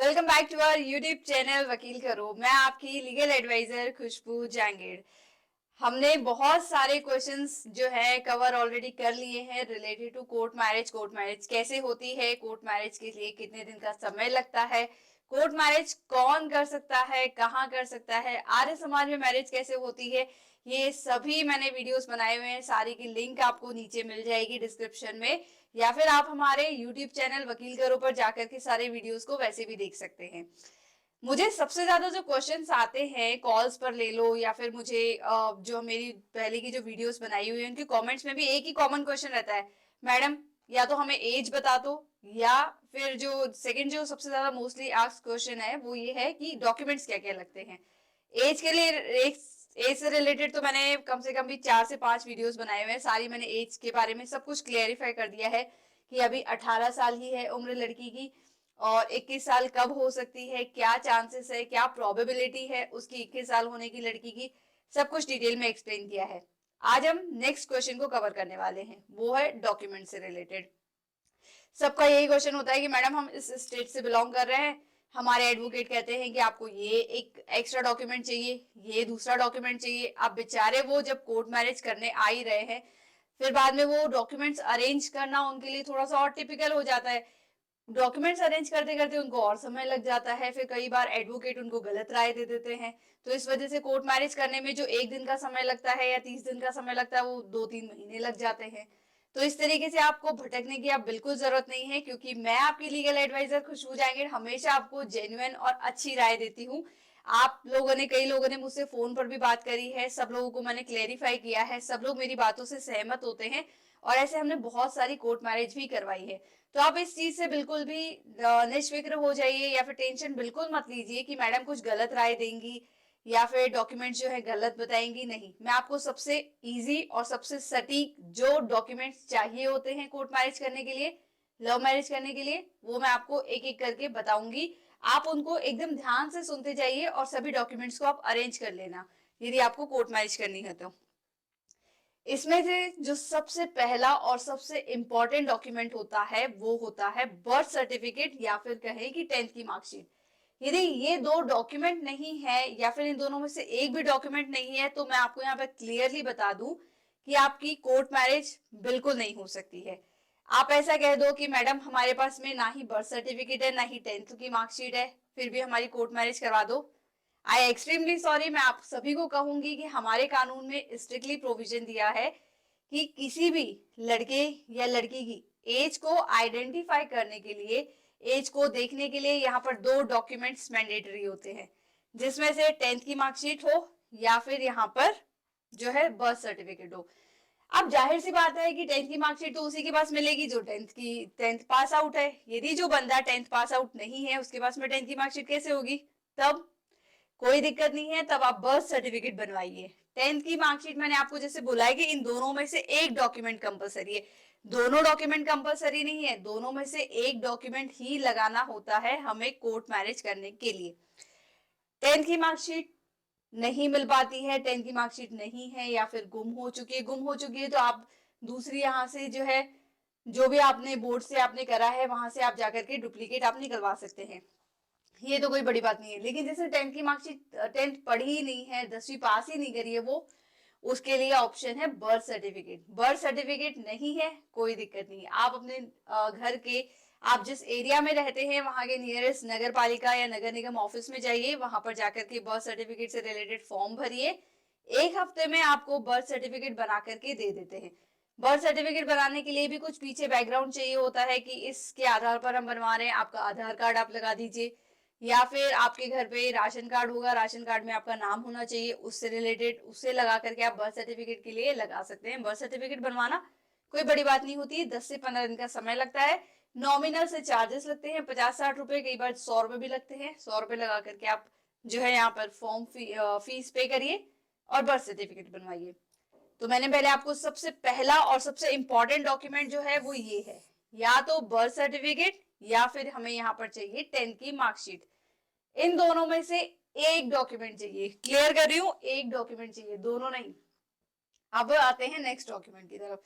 Welcome back to our YouTube channel वकील करो। मैं आपकी लीगल एडवाइजर खुशबू जांगीड़। हमने बहुत सारे क्वेश्चंस जो है कवर ऑलरेडी कर लिए हैं related to court marriage. Court marriage कैसे होती है, कोर्ट मैरिज के लिए कितने दिन का समय लगता है, कोर्ट मैरिज कौन कर सकता है, कहाँ कर सकता है, आर्य समाज में मैरिज कैसे होती है, ये सभी मैंने वीडियोस बनाए हुए हैं। सारी की लिंक आपको नीचे मिल जाएगी डिस्क्रिप्शन में, या फिर आप हमारे यूट्यूब चैनल वकील करो पर जाकर के सारे वीडियोस को वैसे भी देख सकते हैं। मुझे सबसे ज्यादा जो क्वेश्चंस आते हैं कॉल्स पर ले लो, या फिर मुझे जो मेरी पहले की जो वीडियोस बनाई हुई है उनके कमेंट्स में भी एक ही कॉमन क्वेश्चन रहता है, मैडम या तो हमें एज बता दो, या फिर जो सेकंड जो सबसे ज्यादा मोस्टली आस्क्ड क्वेश्चन है वो ये है कि डॉक्यूमेंट्स क्या क्या लगते हैं। एज के लिए एज से रिलेटेड तो मैंने कम से कम भी 4 से 5 वीडियोस बनाए हुए हैं। सारी मैंने एज के बारे में सब कुछ क्लियरिफाई कर दिया है कि अभी 18 साल ही है उम्र लड़की की, और 21 साल कब हो सकती है, क्या चांसेस है, क्या प्रोबेबिलिटी है उसकी 21 साल होने की लड़की की, सब कुछ डिटेल में एक्सप्लेन किया है। आज हम नेक्स्ट क्वेश्चन को कवर करने वाले हैं, वो है डॉक्यूमेंट से रिलेटेड। सबका यही क्वेश्चन होता है कि मैडम हम इस स्टेट से बिलोंग कर रहे हैं, हमारे एडवोकेट कहते हैं कि आपको ये एक एक्स्ट्रा डॉक्यूमेंट चाहिए, ये दूसरा डॉक्यूमेंट चाहिए। अब बेचारे वो जब कोर्ट मैरिज करने आ ही रहे हैं, फिर बाद में वो डॉक्यूमेंट्स अरेंज करना उनके लिए थोड़ा सा और टिपिकल हो जाता है। डॉक्यूमेंट्स अरेंज करते करते उनको और समय लग जाता है, फिर कई बार एडवोकेट उनको गलत राय दे देते हैं। तो इस वजह से कोर्ट मैरिज करने में जो 1 दिन का समय लगता है या 30 दिन का समय लगता है वो 2-3 महीने लग जाते हैं। तो इस तरीके से आपको भटकने की आप बिल्कुल जरूरत नहीं है, क्योंकि मैं आपकी लीगल एडवाइजर खुशबू जाएंगे हमेशा आपको जेन्युइन और अच्छी राय देती हूँ। आप लोगों ने, कई लोगों ने मुझसे फोन पर भी बात करी है, सब लोगों को मैंने क्लेरिफाई किया है, सब लोग मेरी बातों से सहमत होते हैं, और ऐसे हमने बहुत सारी कोर्ट मैरिज भी करवाई है। तो आप इस चीज से बिल्कुल भी निश्फिक्र हो जाइए, या फिर टेंशन बिल्कुल मत लीजिए कि मैडम कुछ गलत राय देंगी या फिर डॉक्यूमेंट्स जो है गलत बताएंगी। नहीं, मैं आपको सबसे इजी और सबसे सटीक जो डॉक्यूमेंट्स चाहिए होते हैं कोर्ट मैरिज करने के लिए, लव मैरिज करने के लिए, वो मैं आपको एक एक करके बताऊंगी। आप उनको एकदम ध्यान से सुनते जाइए और सभी डॉक्यूमेंट्स को आप अरेंज कर लेना यदि आपको कोर्ट मैरिज करनी है तो। इसमें से जो सबसे पहला और सबसे इंपॉर्टेंट डॉक्यूमेंट होता है वो होता है बर्थ सर्टिफिकेट, या फिर कहें कि 10th की मार्कशीट। यदि ये दो डॉक्यूमेंट नहीं है, या फिर इन दोनों में से एक भी डॉक्यूमेंट नहीं है, तो मैं आपको यहाँ पे क्लियरली बता दूं कि आपकी कोर्ट मैरिज बिल्कुल नहीं हो सकती है। आप ऐसा कह दो कि मैडम हमारे पास में ना ही बर्थ सर्टिफिकेट है ना ही 10th की मार्कशीट है, फिर भी हमारी कोर्ट मैरिज करवा दो। आई एक्सट्रीमली सॉरी, मैं आप सभी को कहूंगी कि हमारे कानून में स्ट्रिक्टली प्रोविजन दिया है कि किसी भी लड़के या लड़की की एज को आइडेंटिफाई करने के लिए, एज को देखने के लिए यहाँ पर 2 डॉक्यूमेंट्स मैंडेटरी होते हैं, जिसमें से 10th की मार्कशीट हो या फिर यहाँ पर जो है बर्थ सर्टिफिकेट हो। अब जाहिर सी बात है कि 10th की मार्कशीट तो उसी के पास मिलेगी जो 10th पास आउट है। यदि जो बंदा 10th पास आउट नहीं है उसके पास में 10th की मार्कशीट कैसे होगी? तब कोई दिक्कत नहीं है, तब आप बर्थ सर्टिफिकेट बनवाइए। 10th की मार्कशीट मैंने आपको जैसे बोला है कि इन दोनों में से एक डॉक्यूमेंट कंपलसरी है। दोनों डॉक्यूमेंट कंपलसरी नहीं है, दोनों में से एक डॉक्यूमेंट ही लगाना होता है हमें कोर्ट मैरिज करने के लिए। 10th की मार्कशीट नहीं मिल पाती है, 10th की मार्कशीट नहीं है या फिर गुम हो चुकी है तो आप दूसरी यहाँ से जो है, जो भी आपने बोर्ड से आपने करा है वहां से आप जाकर के डुप्लीकेट आप निकलवा सकते हैं। ये तो कोई बड़ी बात नहीं है। लेकिन जैसे 10th की मार्कशीट, 10th पढ़ी ही नहीं है, 10वीं पास ही नहीं करी है वो, उसके लिए ऑप्शन है बर्थ सर्टिफिकेट। बर्थ सर्टिफिकेट नहीं है, कोई दिक्कत नहीं है, आप अपने घर के, आप जिस एरिया में रहते हैं वहां के नियरेस्ट नगर पालिका या नगर निगम ऑफिस में जाइए, वहां पर जाकर के बर्थ सर्टिफिकेट से रिलेटेड फॉर्म भरिए। 1 हफ्ते में आपको बर्थ सर्टिफिकेट बना करके दे देते हैं। बर्थ सर्टिफिकेट बनाने के लिए भी कुछ पीछे बैकग्राउंड चाहिए होता है कि इसके आधार पर हम बनवा रहे हैं, आपका आधार कार्ड आप लगा दीजिए, या फिर आपके घर पे राशन कार्ड होगा, राशन कार्ड में आपका नाम होना चाहिए, उससे रिलेटेड उसे लगा करके आप बर्थ सर्टिफिकेट के लिए लगा सकते हैं। बर्थ सर्टिफिकेट बनवाना कोई बड़ी बात नहीं होती है, 10 से 15 दिन का समय लगता है। नॉमिनल से चार्जेस लगते हैं 50-60 रुपए, कई बार 100 रुपए भी लगते हैं। 100 रुपए लगा करके आप जो है यहाँ पर फॉर्म फीस पे करिए और बर्थ सर्टिफिकेट बनवाइए। तो मैंने पहले आपको सबसे पहला और सबसे इंपॉर्टेंट डॉक्यूमेंट जो है वो ये है, या तो बर्थ सर्टिफिकेट या फिर हमें यहाँ पर चाहिए 10th की मार्कशीट। इन दोनों में से एक डॉक्यूमेंट चाहिए, क्लियर कर रही हूँ, एक डॉक्यूमेंट चाहिए, दोनों नहीं। अब आते हैं नेक्स्ट डॉक्यूमेंट की तरफ।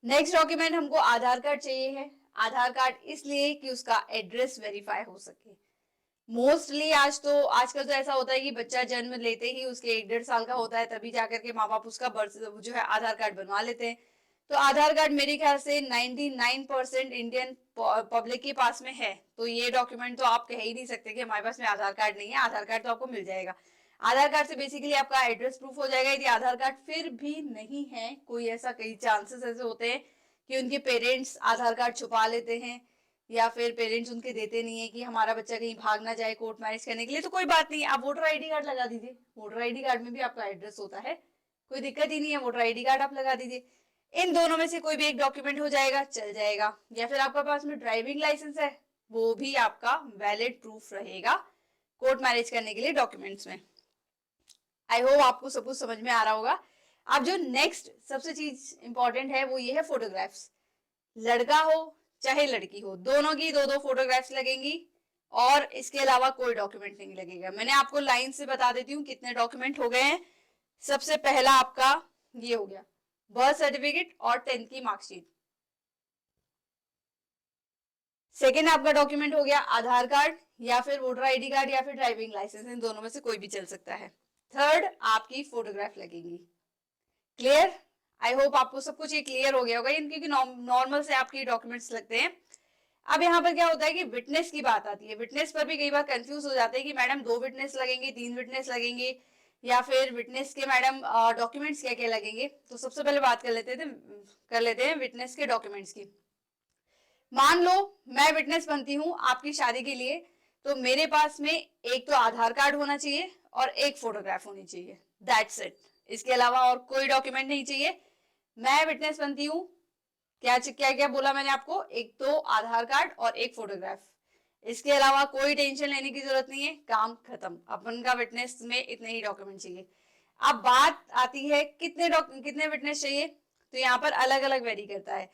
नेक्स्ट डॉक्यूमेंट हमको आधार कार्ड चाहिए है। आधार कार्ड इसलिए कि उसका एड्रेस वेरीफाई हो सके। मोस्टली आजकल तो ऐसा होता है कि बच्चा जन्म लेते ही उसके 1-1.5 साल का होता है, तभी जाकर के माँ बाप उसका बर्थ जो है आधार कार्ड बनवा लेते हैं। तो आधार कार्ड मेरे ख्याल से 99% इंडियन पब्लिक के पास में है, तो ये डॉक्यूमेंट तो आप कह ही नहीं सकते कि हमारे पास में आधार कार्ड नहीं है। आधार कार्ड तो आपको मिल जाएगा। आधार कार्ड से बेसिकली आपका एड्रेस प्रूफ हो जाएगा। यदि आधार कार्ड फिर भी नहीं है, कोई ऐसा कई चांसेस ऐसे होते हैं कि उनके पेरेंट्स आधार कार्ड छुपा लेते हैं या फिर पेरेंट्स उनके देते नहीं है कि हमारा बच्चा कहीं भाग ना जाए कोर्ट मैरिज करने के लिए, तो कोई बात नहीं, आप वोटर आईडी कार्ड लगा दीजिए। वोटर आईडी कार्ड में भी आपका एड्रेस होता है, कोई दिक्कत ही नहीं है, वोटर आईडी कार्ड आप लगा दीजिए। इन दोनों में से कोई भी एक डॉक्यूमेंट हो जाएगा, चल जाएगा। या फिर आपके पास में ड्राइविंग लाइसेंस है, वो भी आपका वैलिड प्रूफ रहेगा कोर्ट मैरिज करने के लिए डॉक्यूमेंट्स में। आई होप आपको सब कुछ समझ में आ रहा होगा। अब जो नेक्स्ट सबसे चीज इंपॉर्टेंट है वो ये है फोटोग्राफ्स। लड़का हो चाहे लड़की हो, दोनों की दो दो फोटोग्राफ्स लगेंगी और इसके अलावा कोई डॉक्यूमेंट नहीं लगेगा। मैंने आपको लाइन से बता देती हूँ कितने डॉक्यूमेंट हो गए हैं। सबसे पहला आपका ये हो गया बर्थ सर्टिफिकेट और 10th की मार्कशीट। सेकेंड आपका डॉक्यूमेंट हो गया आधार कार्ड या फिर वोटर आईडी कार्ड या फिर ड्राइविंग लाइसेंस, इन दोनों में से कोई भी चल सकता है। थर्ड आपकी फोटोग्राफ लगेगी। क्लियर? आई होप आपको सब कुछ ये क्लियर हो गया होगा, क्योंकि नॉर्मल से आपके डॉक्यूमेंट्स लगते हैं। अब यहाँ पर क्या होता है कि विटनेस की बात आती है। विटनेस पर भी कई बार कंफ्यूज हो जाते हैं कि मैडम 2 विटनेस लगेंगे, 3 विटनेस लगेंगे, या फिर विटनेस के मैडम डॉक्यूमेंट्स क्या क्या लगेंगे। तो सबसे पहले बात कर लेते हैं विटनेस के डॉक्यूमेंट्स की। मान लो मैं विटनेस बनती हूँ आपकी शादी के लिए, तो मेरे पास में एक तो आधार कार्ड होना चाहिए और एक फोटोग्राफ होनी चाहिए, दैट्स इट। इसके अलावा और कोई डॉक्यूमेंट नहीं चाहिए। मैं विटनेस बनती हूँ, क्या क्या क्या बोला मैंने आपको, एक तो आधार कार्ड और एक फोटोग्राफ। इसके अलावा कोई टेंशन लेने की जरूरत नहीं है, काम खत्म। अपन का विटनेस में इतने ही डॉक्यूमेंट चाहिए। अब बात आती है कितने विटनेस चाहिए, तो यहाँ पर अलग अलग वेरी करता है।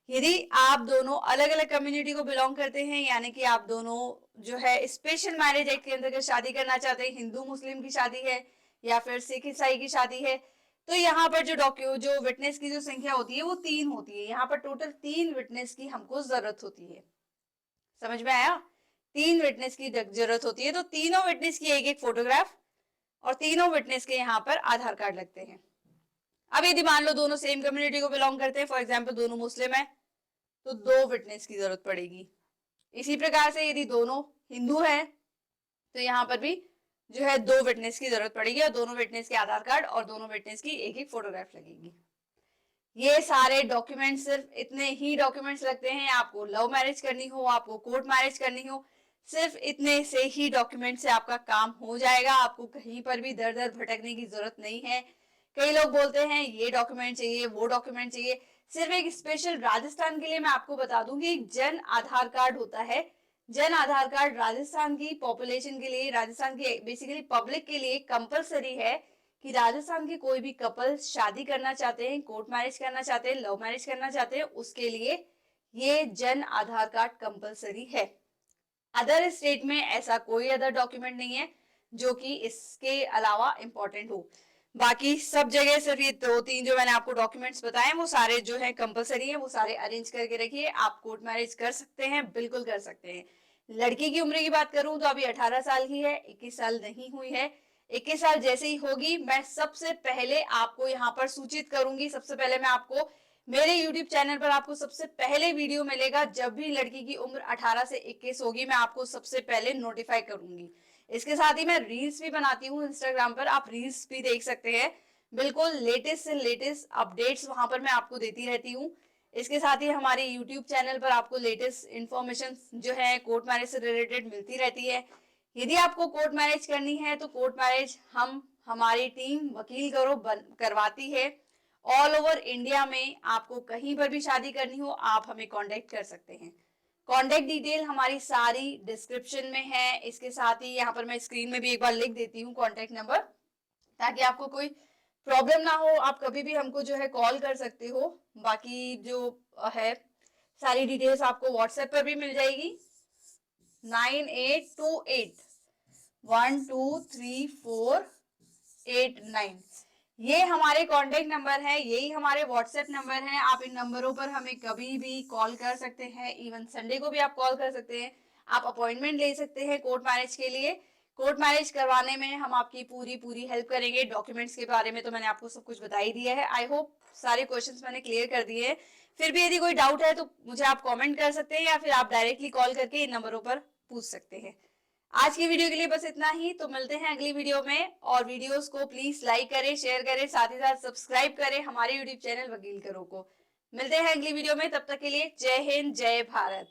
यदि आप दोनों अलग अलग कम्युनिटी को बिलोंग करते हैं, यानी कि आप दोनों जो है स्पेशल मैरिज एक्ट के अंतर्गत शादी करना चाहते हैं, हिंदू मुस्लिम की शादी है या फिर सिख ईसाई की शादी है, तो यहाँ पर जो विटनेस की जो संख्या होती है वो 3 होती है। यहाँ पर टोटल 3 विटनेस की हमको जरूरत होती है। समझ में आया? 3 विटनेस की जरूरत होती है, तो तीनों विटनेस की एक एक फोटोग्राफ और तीनों विटनेस के यहाँ पर आधार कार्ड लगते हैं। अब यदि मान लो दोनों सेम कम्युनिटी को बिलोंग करते हैं, फॉर एग्जाम्पल दोनों मुस्लिम है, तो 2 विटनेस की जरूरत पड़ेगी। इसी प्रकार से यदि दोनों हिंदू हैं, तो यहाँ पर भी जो है 2 विटनेस की जरूरत पड़ेगी और दोनों विटनेस के आधार कार्ड और दोनों विटनेस की एक एक फोटोग्राफ लगेगी। ये सारे डॉक्यूमेंट, सिर्फ इतने ही डॉक्यूमेंट्स लगते हैं। आपको लव मैरिज करनी हो, आपको कोर्ट मैरिज करनी हो, सिर्फ इतने से ही डॉक्यूमेंट से आपका काम हो जाएगा। आपको कहीं पर भी दर दर भटकने की जरूरत नहीं है। कई लोग बोलते हैं ये डॉक्यूमेंट चाहिए, वो डॉक्यूमेंट चाहिए। सिर्फ एक स्पेशल राजस्थान के लिए मैं आपको बता दूं कि एक जन आधार कार्ड होता है। जन आधार कार्ड राजस्थान की पॉपुलेशन के लिए, राजस्थान की बेसिकली पब्लिक के लिए कंपलसरी है कि राजस्थान के कोई भी कपल शादी करना चाहते हैं, कोर्ट मैरिज करना चाहते हैं, लव मैरिज करना चाहते हैं, उसके लिए ये जन आधार कार्ड कंपलसरी है। अदर स्टेट में ऐसा कोई अदर डॉक्यूमेंट नहीं है जो कि इसके अलावा इंपॉर्टेंट हो। बाकी सब जगह सिर्फ ये 2-3 जो मैंने आपको डॉक्यूमेंट्स बताए वो सारे जो है कंपलसरी है, वो सारे अरेंज करके रखिए। आप कोर्ट मैरिज कर सकते हैं, बिल्कुल कर सकते हैं। लड़की की उम्र की बात करूं तो अभी 18 साल की है, 21 साल नहीं हुई है। 21 साल जैसे ही होगी मैं सबसे पहले आपको यहाँ पर सूचित करूंगी। सबसे पहले मैं आपको मेरे YouTube चैनल पर आपको सबसे पहले वीडियो मिलेगा। जब भी लड़की की उम्र 18 से 21 होगी मैं आपको सबसे पहले नोटिफाई करूंगी। इसके साथ ही मैं रील्स भी बनाती हूँ इंस्टाग्राम पर, आप रील्स भी देख सकते हैं। बिल्कुल लेटेस्ट से लेटेस्ट अपडेट्स वहां पर मैं आपको देती रहती हूँ। इसके साथ ही हमारे यूट्यूब चैनल पर आपको लेटेस्ट इंफॉर्मेशन जो है कोर्ट मैरिज से रिलेटेड मिलती रहती है। यदि आपको कोर्ट मैरिज करनी है तो कोर्ट मैरिज हमारी टीम वकील करवाती है। ऑल ओवर इंडिया में आपको कहीं पर भी शादी करनी हो आप हमें कांटेक्ट कर सकते हैं। कांटेक्ट डिटेल हमारी सारी डिस्क्रिप्शन में है। इसके साथ ही यहाँ पर मैं स्क्रीन में भी एक बार लिख देती हूँ कांटेक्ट नंबर, ताकि आपको कोई प्रॉब्लम ना हो, आप कभी भी हमको जो है कॉल कर सकते हो। बाकी जो है सारी डिटेल्स आपको व्हाट्सएप पर भी मिल जाएगी। 9828123489 ये हमारे कांटेक्ट नंबर है, यही हमारे व्हाट्सएप नंबर है। आप इन नंबरों पर हमें कभी भी कॉल कर सकते हैं, इवन संडे को भी आप कॉल कर सकते हैं। आप अपॉइंटमेंट ले सकते हैं कोर्ट मैरिज के लिए। कोर्ट मैरिज करवाने में हम आपकी पूरी पूरी हेल्प करेंगे। डॉक्यूमेंट्स के बारे में तो मैंने आपको सब कुछ बता ही दिया है। आई होप सारे क्वेश्चंस मैंने क्लियर कर दिए हैं। फिर भी यदि कोई डाउट है तो मुझे आप कमेंट कर सकते हैं या फिर आप डायरेक्टली कॉल करके इन नंबरों पर पूछ सकते हैं। आज की वीडियो के लिए बस इतना ही। तो मिलते हैं अगली वीडियो में, और वीडियोस को प्लीज लाइक करें, शेयर करें, साथ ही साथ सब्सक्राइब करें हमारे यूट्यूब चैनल वकील करो को। मिलते हैं अगली वीडियो में, तब तक के लिए जय हिंद, जय भारत।